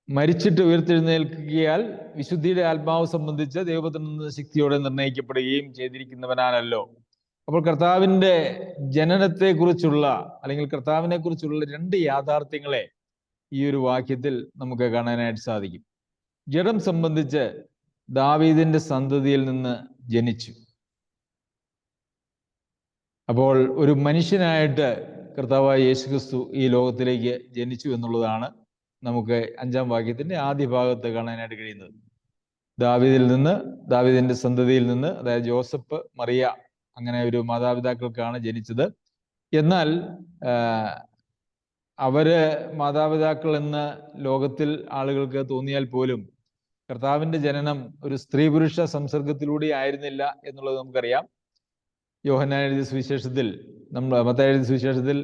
മരിച്ചിട്ട് ഉയർത്തെഴുന്നേൽക്കുകയാൽ വിശുദ്ധിയുടെ ആത്മാവ് സംബന്ധിച്ച് ദൈവത്തിൽ നിന്ന് ശക്തിയോടെ നിർണയിക്കപ്പെടുകയും ചെയ്തിരിക്കുന്നവനാണല്ലോ. അപ്പോൾ കർത്താവിന്റെ ജനനത്തെക്കുറിച്ചുള്ള അല്ലെങ്കിൽ കർത്താവിനെ കുറിച്ചുള്ള 2 യാഥാർത്ഥ്യങ്ങളെ ഈ ഒരു വാക്യത്തിൽ നമുക്ക് കാണാനായിട്ട് സാധിക്കും. ജഡം സംബന്ധിച്ച് ദാവീദിന്റെ സന്തതിയിൽ നിന്ന് ജനിച്ചു. അപ്പോൾ ഒരു മനുഷ്യനായിട്ട് കർത്താവായ യേശുക്രിസ്തു ഈ ലോകത്തിലേക്ക് ജനിച്ചു എന്നുള്ളതാണ് നമുക്ക് 5-ാം വാക്യത്തിന്റെ ആദ്യ ഭാഗത്ത് കാണാനായിട്ട് കഴിയുന്നത്. ദാവീദിന്റെ സന്തതിയിൽ നിന്ന്, അതായത് ജോസഫ്, മറിയ, അങ്ങനെ ഒരു മാതാപിതാക്കൾക്കാണ് ജനിച്ചത്. എന്നാൽ അവര് മാതാപിതാക്കൾ എന്ന് ലോകത്തിൽ ആളുകൾക്ക് തോന്നിയാൽ പോലും കർത്താവിന്റെ ജനനം ഒരു സ്ത്രീ പുരുഷ സംസർഗത്തിലൂടെ ആയിരുന്നില്ല എന്നുള്ളത് നമുക്കറിയാം. യോഹന്നാൻ എഴുതിയ സുവിശേഷത്തിൽ, മത്തായി എഴുതിയ സുവിശേഷത്തിൽ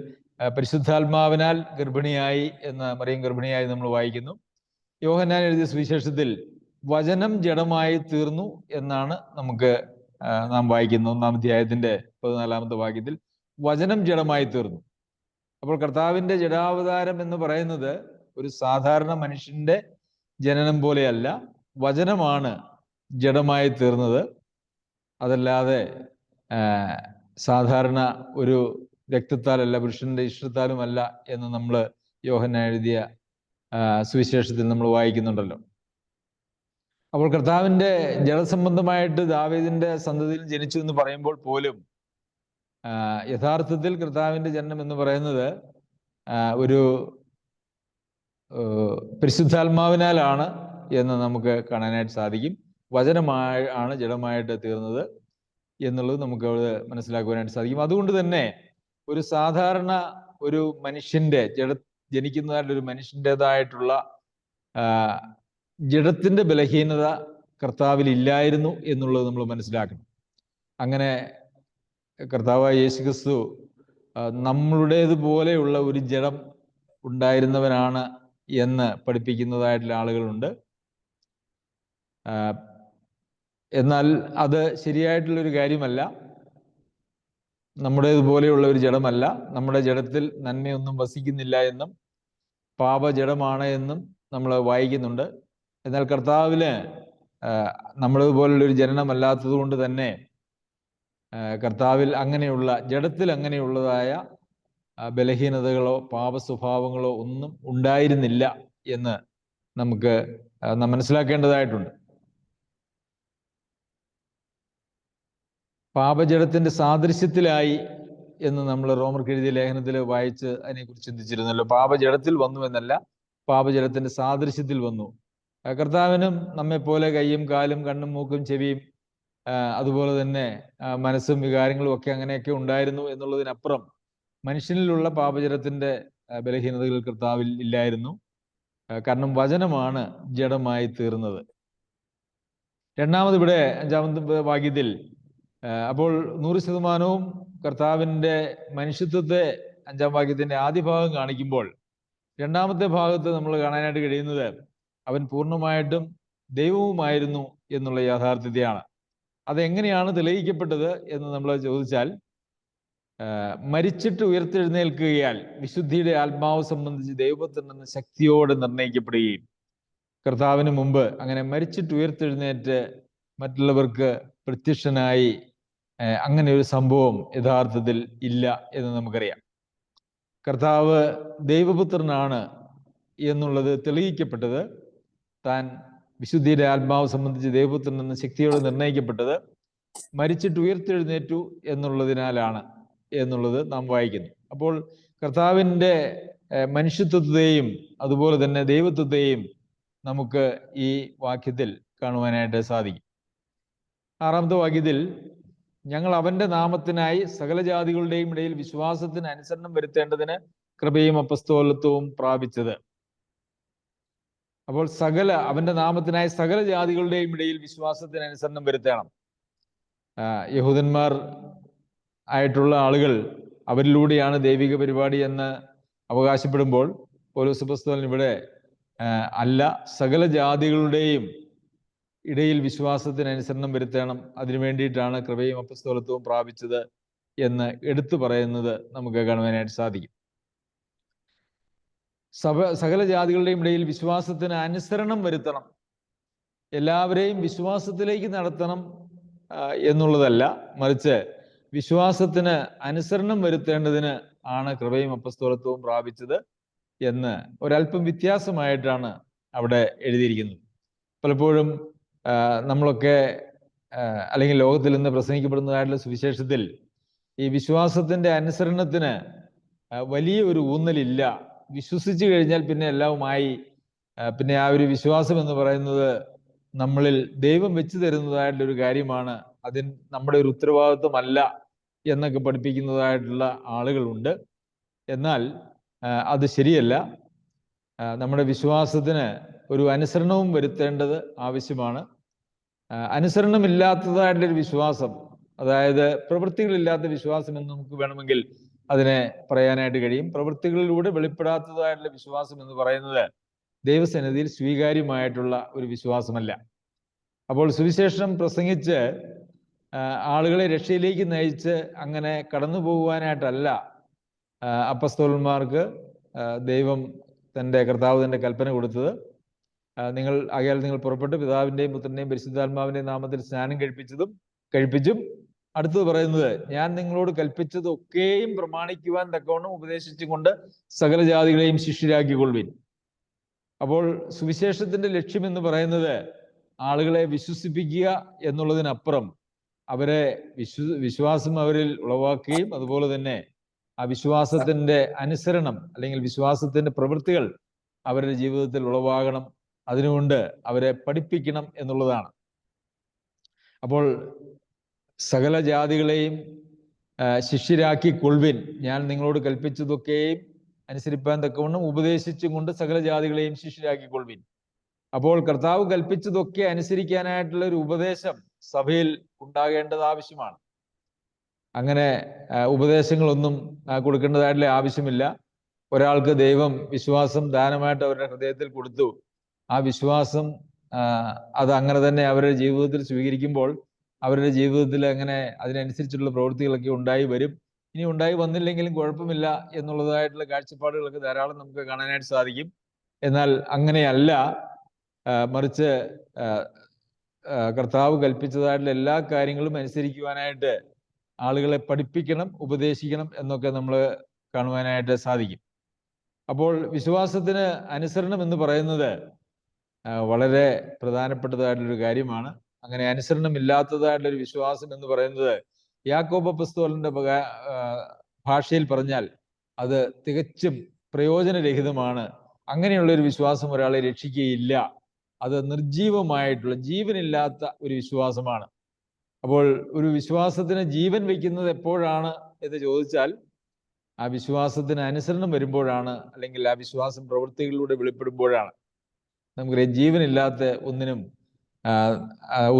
പരിശുദ്ധാത്മാവിനാൽ ഗർഭിണിയായി എന്ന് മറിയം ഗർഭിണിയായി നമ്മൾ വായിക്കുന്നു. യോഹന്നാൻ എഴുതിയ സുവിശേഷത്തിൽ വചനം ജഡമായി തീർന്നു എന്നാണ് നാം വായിക്കുന്നു. 1-ാം അധ്യായത്തിന്റെ 14-ാമത്തെ വാക്യത്തിൽ വചനം ജഡമായി തീർന്നു. അപ്പോൾ കർത്താവിന്റെ ജഡാവതാരം എന്ന് പറയുന്നത് ഒരു സാധാരണ മനുഷ്യന്റെ ജനനം പോലെയല്ല, വചനമാണ് ജഡമായി തീർന്നത്. അതല്ലാതെ സാധാരണ ഒരു രക്തത്താലല്ല, പുരുഷന്റെ ഇഷ്ടത്താലുമല്ല എന്ന് നമ്മൾ യോഹന്നാൻ എഴുതിയ സുവിശേഷത്തിൽ നമ്മൾ വായിക്കുന്നുണ്ടല്ലോ. അപ്പോൾ കർത്താവിന്റെ ജഡസംബന്ധമായിട്ട് ദാവീദിന്റെ സന്തതിയിൽ ജനിച്ചു എന്ന് പറയുമ്പോൾ പോലും യഥാർത്ഥത്തിൽ കർത്താവിന്റെ ജനനം എന്ന് പറയുന്നത് ഒരു പരിശുദ്ധാത്മാവിനാലാണ് എന്ന് നമുക്ക് കാണാനായിട്ട് സാധിക്കും. വചനമാണ് ജഡമായിട്ട് തീർന്നത് എന്നുള്ളത് നമുക്ക് അവിടെ മനസ്സിലാക്കുവാനായിട്ട് സാധിക്കും. അതുകൊണ്ട് തന്നെ ഒരു സാധാരണ ഒരു മനുഷ്യന്റെ ജനിക്കുന്നതായിട്ടുള്ള ഒരു മനുഷ്യൻ്റെതായിട്ടുള്ള ജഡത്തിന്റെ ബലഹീനത കർത്താവിൽ ഇല്ലായിരുന്നു എന്നുള്ളത് നമ്മൾ മനസ്സിലാക്കണം. അങ്ങനെ കർത്താവായ യേശുക്രിസ്തു നമ്മളുടേതുപോലെയുള്ള ഒരു ജഡം ഉണ്ടായിരുന്നവനാണ് എന്ന് പഠിപ്പിക്കുന്നതായിട്ടുള്ള ആളുകളുണ്ട്. എന്നാൽ അത് ശരിയായിട്ടുള്ളൊരു കാര്യമല്ല. നമ്മുടേതുപോലെയുള്ള ഒരു ജഡമല്ല. നമ്മുടെ ജഡത്തിൽ നന്മയൊന്നും വസിക്കുന്നില്ല എന്നും പാപജഡമാണ് എന്നും നമ്മൾ വായിക്കുന്നുണ്ട്. എന്നാൽ കർത്താവിന് നമ്മളതുപോലുള്ളൊരു ജനനമല്ലാത്തത് കൊണ്ട് തന്നെ കർത്താവിൽ അങ്ങനെയുള്ള ജഡത്തിൽ അങ്ങനെയുള്ളതായ ബലഹീനതകളോ പാപസ്വഭാവങ്ങളോ ഒന്നും ഉണ്ടായിരുന്നില്ല എന്ന് നമുക്ക് മനസ്സിലാക്കേണ്ടതായിട്ടുണ്ട്. പാപജഡത്തിന്റെ സാദൃശ്യത്തിലായി എന്ന് നമ്മൾ റോമർക്ക് എഴുതിയ ലേഖനത്തിൽ വായിച്ച് അതിനെക്കുറിച്ച് ചിന്തിച്ചിരുന്നല്ലോ. പാപജഡത്തിൽ വന്നു എന്നല്ല, പാപജഡത്തിന്റെ സാദൃശ്യത്തിൽ വന്നു. കർത്താവിനും നമ്മെപ്പോലെ കയ്യും കാലും കണ്ണും മൂക്കും ചെവിയും അതുപോലെ തന്നെ മനസ്സും വികാരങ്ങളും ഒക്കെ അങ്ങനെയൊക്കെ ഉണ്ടായിരുന്നു എന്നുള്ളതിനപ്പുറം മനുഷ്യനിലുള്ള പാപജഡത്തിന്റെ ബലഹീനതകൾ കർത്താവിൽ ഇല്ലായിരുന്നു. കാരണം വചനമാണ് ജഡമായി തീർന്നത്. രണ്ടാമത് ഇവിടെ 5-ാമത്തെ വാക്യത്തിൽ അപ്പോൾ 100% കർത്താവിൻ്റെ മനുഷ്യത്വത്തെ 5-ാം വാക്യത്തിന്റെ ആദ്യ ഭാഗം കാണിക്കുമ്പോൾ, രണ്ടാമത്തെ ഭാഗത്ത് നമ്മൾ കാണാനായിട്ട് കഴിയുന്നത് അവൻ പൂർണ്ണമായിട്ടും ദൈവവുമായിരുന്നു എന്നുള്ള യാഥാർത്ഥ്യത്തെയാണ്. അതെങ്ങനെയാണ് തെളിയിക്കപ്പെട്ടത് എന്ന് നമ്മൾ ചോദിച്ചാൽ, മരിച്ചിട്ട് ഉയർത്തെഴുന്നേൽക്കുകയാൽ വിശുദ്ധിയുടെ ആത്മാവ് സംബന്ധിച്ച് ദൈവത്തിൽ നിന്ന് ശക്തിയോടെ നിർണയിക്കപ്പെടുകയും, കർത്താവിന് മുമ്പ് അങ്ങനെ മരിച്ചിട്ട് ഉയർത്തെഴുന്നേറ്റ് മറ്റുള്ളവർക്ക് പ്രത്യക്ഷനായി അങ്ങനെ ഒരു സംഭവം യഥാർത്ഥത്തിൽ ഇല്ല എന്ന് നമുക്കറിയാം. കർത്താവ് ദൈവപുത്രനാണ് എന്നുള്ളത് തെളിയിക്കപ്പെട്ടത്, താൻ വിശുദ്ധിയുടെ ആത്മാവ് സംബന്ധിച്ച് ദൈവപുത്രൻ എന്ന ശക്തിയോടെ നിർണയിക്കപ്പെട്ടത് മരിച്ചിട്ട് ഉയർത്തെഴുന്നേറ്റു എന്നുള്ളതിനാലാണ് എന്നുള്ളത് നാം വായിക്കുന്നു. അപ്പോൾ കർത്താവിൻ്റെ മനുഷ്യത്വത്തെയും അതുപോലെ തന്നെ ദൈവത്വത്തെയും നമുക്ക് ഈ വാക്യത്തിൽ കാണുവാനായിട്ട് സാധിക്കും. 6-ാമത്തെ വാക്യത്തിൽ, ഞങ്ങൾ അവന്റെ നാമത്തിനായി സകല ജാതികളുടെയും ഇടയിൽ വിശ്വാസത്തിന് അനുസരണം വരുത്തേണ്ടതിന് കൃപയും അപ്പസ്തോലത്വവും പ്രാപിച്ചത്. അപ്പോൾ അവന്റെ നാമത്തിനായി സകല ജാതികളുടെയും ഇടയിൽ വിശ്വാസത്തിന് അനുസരണം വരുത്തണം. യഹൂദന്മാർ ആയിട്ടുള്ള ആളുകൾ അവരിലൂടെയാണ് ദൈവിക പരിപാടി എന്ന് അവകാശപ്പെടുമ്പോൾ പൗലോസ് അപ്പോസ്തലൻ ഇവിടെ അല്ല, സകല ജാതികളുടെയും ഇടയിൽ വിശ്വാസത്തിന് അനുസരണം വരുത്തണം, അതിനു വേണ്ടിയിട്ടാണ് കൃപയും അപ്പസ്തോലത്വവും പ്രാപിച്ചത് എന്ന് എടുത്തു പറയുന്നത് നമുക്ക് കാണുവാനായിട്ട് സാധിക്കും. സകല ജാതികളുടെയും ഇടയിൽ വിശ്വാസത്തിന് അനുസരണം വരുത്തണം, എല്ലാവരെയും വിശ്വാസത്തിലേക്ക് നടത്തണം എന്നുള്ളതല്ല, മറിച്ച് വിശ്വാസത്തിന് അനുസരണം വരുത്തേണ്ടതിന് ആണ് കൃപയും അപ്പസ്തോലത്വവും പ്രാപിച്ചത് എന്ന് ഒരല്പം വ്യത്യാസമായിട്ടാണ് അവിടെ എഴുതിയിരിക്കുന്നത്. പലപ്പോഴും നമ്മളൊക്കെ അല്ലെങ്കിൽ ലോകത്തിൽ നിന്ന് പ്രസംഗിക്കപ്പെടുന്നതായിട്ടുള്ള സുവിശേഷത്തിൽ ഈ വിശ്വാസത്തിന്റെ അനുസരണത്തിന് വലിയ ഒരു ഊന്നലില്ല. വിശ്വസിച്ചു കഴിഞ്ഞാൽ പിന്നെ എല്ലാവുമായി, പിന്നെ ആ ഒരു വിശ്വാസം എന്ന് പറയുന്നത് നമ്മളിൽ ദൈവം വെച്ചു തരുന്നതായിട്ടുള്ള ഒരു കാര്യമാണ്, അതിന് നമ്മുടെ ഒരു ഉത്തരവാദിത്വമല്ല എന്നൊക്കെ പഠിപ്പിക്കുന്നതായിട്ടുള്ള ആളുകളുണ്ട്. എന്നാൽ അത് ശരിയല്ല. നമ്മുടെ വിശ്വാസത്തിന് ഒരു അനുസരണവും വരുത്തേണ്ടത് ആവശ്യമാണ്. അനുസരണമില്ലാത്തതായിട്ടുള്ളൊരു വിശ്വാസം, അതായത് പ്രവൃത്തികളില്ലാത്ത വിശ്വാസം എന്ന് നമുക്ക് വേണമെങ്കിൽ അതിനെ പറയാനായിട്ട് കഴിയും. പ്രവൃത്തികളിലൂടെ വെളിപ്പെടാത്തതായിട്ടുള്ള വിശ്വാസം എന്ന് പറയുന്നത് ദൈവസന്നിധിയിൽ സ്വീകാര്യമായിട്ടുള്ള ഒരു വിശ്വാസമല്ല. അപ്പോൾ സുവിശേഷം പ്രസംഗിച്ച് ആളുകളെ രക്ഷയിലേക്ക് നയിച്ച് അങ്ങനെ കടന്നു പോകുവാനായിട്ടല്ല അപ്പസ്തോലന്മാർക്ക് ദൈവം കർത്താവ് തൻ്റെ കൽപ്പന കൊടുത്തത്. നിങ്ങൾ പുറപ്പെട്ട് പിതാവിൻ്റെയും പുത്രൻ്റെയും പരിശുദ്ധാത്മാവിൻ്റെയും നാമത്തിൽ സ്നാനം കഴിപ്പിച്ചും അടുത്തത് പറയുന്നത്, ഞാൻ നിങ്ങളോട് കൽപ്പിച്ചതൊക്കെയും പ്രമാണിക്കുവാൻ തക്കവണ്ണം ഉപദേശിച്ചും കൊണ്ട് സകല ജാതികളെയും ശിഷ്യരാക്കിക്കൊള്ളുവിൻ. അപ്പോൾ സുവിശേഷത്തിന്റെ ലക്ഷ്യം എന്ന് പറയുന്നത് ആളുകളെ വിശ്വസിപ്പിക്കുക എന്നുള്ളതിനപ്പുറം അവരെ വിശ്വാസം അവരിൽ ഉളവാക്കുകയും അതുപോലെ തന്നെ ആ വിശ്വാസത്തിന്റെ അനുസരണം അല്ലെങ്കിൽ വിശ്വാസത്തിന്റെ പ്രവൃത്തികൾ അവരുടെ ജീവിതത്തിൽ ഉളവാകണം, അതിനുകൊണ്ട് അവരെ പഠിപ്പിക്കണം എന്നുള്ളതാണ്. അപ്പോൾ സകല ജാതികളെയും ശിഷ്യരാക്കിക്കൊള്ളുവിൻ, ഞാൻ നിങ്ങളോട് കൽപ്പിച്ചതൊക്കെയും അനുസരിപ്പാൻ തക്കവണ്ണം ഉപദേശിച്ചും കൊണ്ട് സകല ജാതികളെയും ശിഷ്യരാക്കിക്കൊള്ളുവിൻ. അപ്പോൾ കർത്താവ് കൽപ്പിച്ചതൊക്കെ അനുസരിക്കാനായിട്ടുള്ള ഒരു ഉപദേശം സഭയിൽ ഉണ്ടാകേണ്ടത് ആവശ്യമാണ്. അങ്ങനെ ഉപദേശങ്ങളൊന്നും കൊടുക്കേണ്ടതായിട്ടുള്ള ആവശ്യമില്ല. ഒരാൾക്ക് ദൈവം വിശ്വാസം ദാനമായിട്ട് അവരുടെ ഹൃദയത്തിൽ കൊടുത്തു, ആ വിശ്വാസം അത് അങ്ങനെ തന്നെ അവരുടെ ജീവിതത്തിൽ സ്വീകരിക്കുമ്പോൾ അവരുടെ ജീവിതത്തിൽ അങ്ങനെ അതിനനുസരിച്ചുള്ള പ്രവൃത്തികളൊക്കെ ഉണ്ടായി വരും. ഇനി ഉണ്ടായി വന്നില്ലെങ്കിലും കുഴപ്പമില്ല എന്നുള്ളതായിട്ടുള്ള കാഴ്ചപ്പാടുകളൊക്കെ ധാരാളം നമുക്ക് കാണാനായിട്ട് സാധിക്കും. എന്നാൽ അങ്ങനെയല്ല, മറിച്ച് കർത്താവ് കൽപ്പിച്ചതായിട്ടുള്ള എല്ലാ കാര്യങ്ങളും അനുസരിക്കുവാനായിട്ട് ആളുകളെ പഠിപ്പിക്കണം, ഉപദേശിക്കണം എന്നൊക്കെ നമ്മൾ കാണുവാനായിട്ട് സാധിക്കും. അപ്പോൾ വിശ്വാസത്തിന് അനുസരണം എന്ന് പറയുന്നത് വളരെ പ്രധാനപ്പെട്ടതായിട്ടുള്ളൊരു കാര്യമാണ്. അങ്ങനെ അനുസരണം ഇല്ലാത്തതായിട്ടുള്ളൊരു വിശ്വാസം എന്ന് പറയുന്നത് യാക്കോബ് അപ്പോസ്തലന്റെ ഭാഷയിൽ പറഞ്ഞാൽ അത് തികച്ചും പ്രയോജനരഹിതമാണ്. അങ്ങനെയുള്ളൊരു വിശ്വാസം ഒരാളെ രക്ഷിക്കുകയില്ല. അത് നിർജീവമായിട്ടുള്ള ജീവനില്ലാത്ത ഒരു വിശ്വാസമാണ്. അപ്പോൾ ഒരു വിശ്വാസത്തിന് ജീവൻ വയ്ക്കുന്നത് എപ്പോഴാണ് എന്ന് ചോദിച്ചാൽ ആ വിശ്വാസത്തിന് അനുസരണം വരുമ്പോഴാണ്, അല്ലെങ്കിൽ ആ വിശ്വാസം പ്രവൃത്തികളിലൂടെ വെളിപ്പെടുമ്പോഴാണ്. നമുക്കറിയാം, ജീവനില്ലാത്ത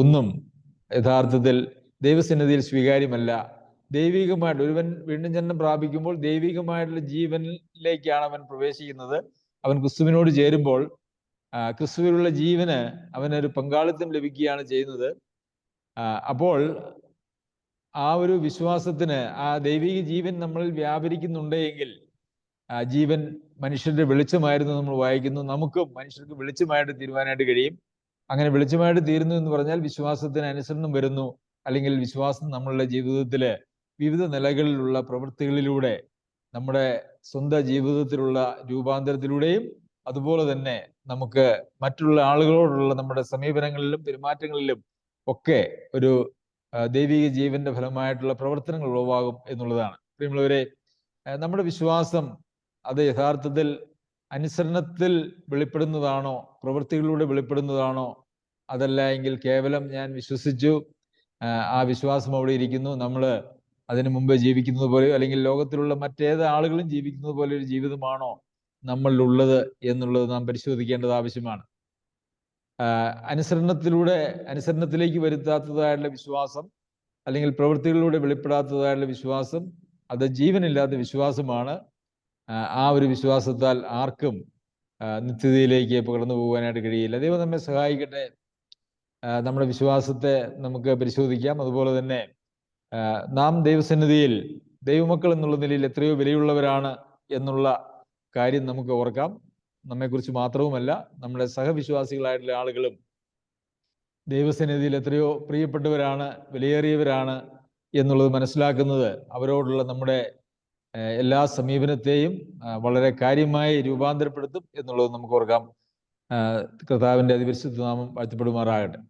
ഒന്നും യഥാർത്ഥത്തിൽ ദൈവസന്നിധിയിൽ സ്വീകാര്യമല്ല. ദൈവികമായിട്ട് ഒരുവൻ വീണ്ടും ജനനം പ്രാപിക്കുമ്പോൾ ദൈവികമായിട്ടുള്ള ജീവനിലേക്കാണ് അവൻ പ്രവേശിക്കുന്നത്. അവൻ ക്രിസ്തുവിനോട് ചേരുമ്പോൾ ക്രിസ്തുവിലുള്ള ജീവന് അവനൊരു പങ്കാളിത്തം ലഭിക്കുകയാണ് ചെയ്യുന്നത്. അപ്പോൾ ആ ഒരു വിശ്വാസത്തിന്, ആ ദൈവിക ജീവൻ നമ്മളിൽ വ്യാപരിക്കുന്നുണ്ടെങ്കിൽ, ആ ജീവൻ മനുഷ്യരുടെ വെളിച്ചമായിരുന്നു നമ്മൾ വായിക്കുന്നു. നമുക്കും മനുഷ്യർക്ക് വെളിച്ചമായിട്ട് തീരുവാനായിട്ട് കഴിയും. അങ്ങനെ വെളിച്ചമായിട്ട് തീരുന്നു എന്ന് പറഞ്ഞാൽ വിശ്വാസത്തിന് അനുസരണം വരുന്നു, അല്ലെങ്കിൽ വിശ്വാസം നമ്മളുടെ ജീവിതത്തിൽ വിവിധ നിലകളിലുള്ള പ്രവൃത്തികളിലൂടെ നമ്മുടെ സ്വന്തം ജീവിതത്തിലുള്ള രൂപാന്തരത്തിലൂടെയും അതുപോലെ തന്നെ നമുക്ക് മറ്റുള്ള ആളുകളോടുള്ള നമ്മുടെ സമീപനങ്ങളിലും പെരുമാറ്റങ്ങളിലും ഒക്കെ ഒരു ദൈവിക ജീവന്റെ ഫലമായിട്ടുള്ള പ്രവർത്തനങ്ങൾ ഉളവാകും എന്നുള്ളതാണ്. പ്രിയമുള്ളവരെ, നമ്മുടെ വിശ്വാസം അത് യഥാർത്ഥത്തിൽ അനുസരണത്തിൽ വെളിപ്പെടുന്നതാണോ, പ്രവൃത്തികളിലൂടെ വെളിപ്പെടുന്നതാണോ? അതല്ല എങ്കിൽ കേവലം ഞാൻ വിശ്വസിച്ചു, ആ വിശ്വാസം അവിടെ ഇരിക്കുന്നു, നമ്മൾ അതിനു മുമ്പ് ജീവിക്കുന്നത് പോലെയോ അല്ലെങ്കിൽ ലോകത്തിലുള്ള മറ്റേത് ആളുകളും ജീവിക്കുന്നത് പോലെ ഒരു ജീവിതമാണോ നമ്മളിലുള്ളത് എന്നുള്ളത് നാം പരിശോധിക്കേണ്ടത് ആവശ്യമാണ്. അനുസരണത്തിലേക്ക് വരുത്താത്തതായിട്ടുള്ള വിശ്വാസം അല്ലെങ്കിൽ പ്രവൃത്തികളിലൂടെ വെളിപ്പെടാത്തതായിട്ടുള്ള വിശ്വാസം അത് ജീവനില്ലാത്ത വിശ്വാസമാണ്. ആ ഒരു വിശ്വാസത്താൽ ആർക്കും നിത്യതയിലേക്ക് പകർന്നു പോകാനായിട്ട് കഴിയില്ല. ദൈവം നമ്മെ സഹായിക്കട്ടെ. നമ്മുടെ വിശ്വാസത്തെ നമുക്ക് പരിശോധിക്കാം. അതുപോലെ തന്നെ നാം ദൈവസന്നിധിയിൽ ദൈവമക്കൾ എന്നുള്ള നിലയിൽ എത്രയോ വിലയുള്ളവരാണ് എന്നുള്ള കാര്യം നമുക്ക് ഓർക്കാം. നമ്മെക്കുറിച്ച് മാത്രവുമല്ല, നമ്മുടെ സഹവിശ്വാസികളായിട്ടുള്ള ആളുകളും ദൈവസന്നിധിയിൽ എത്രയോ പ്രിയപ്പെട്ടവരാണ്, വിലയേറിയവരാണ് എന്നുള്ളത് മനസ്സിലാക്കുന്നത് അവരോടുള്ള നമ്മുടെ എല്ലാ സമീപനത്തെയും വളരെ കാര്യമായി രൂപാന്തരപ്പെടുത്തും എന്നുള്ളത് നമുക്ക് ഓർക്കാം. കർത്താവിൻ്റെ അതിപരിശുദ്ധ നാമം വാഴ്ത്തപ്പെടുമാറാകട്ടെ.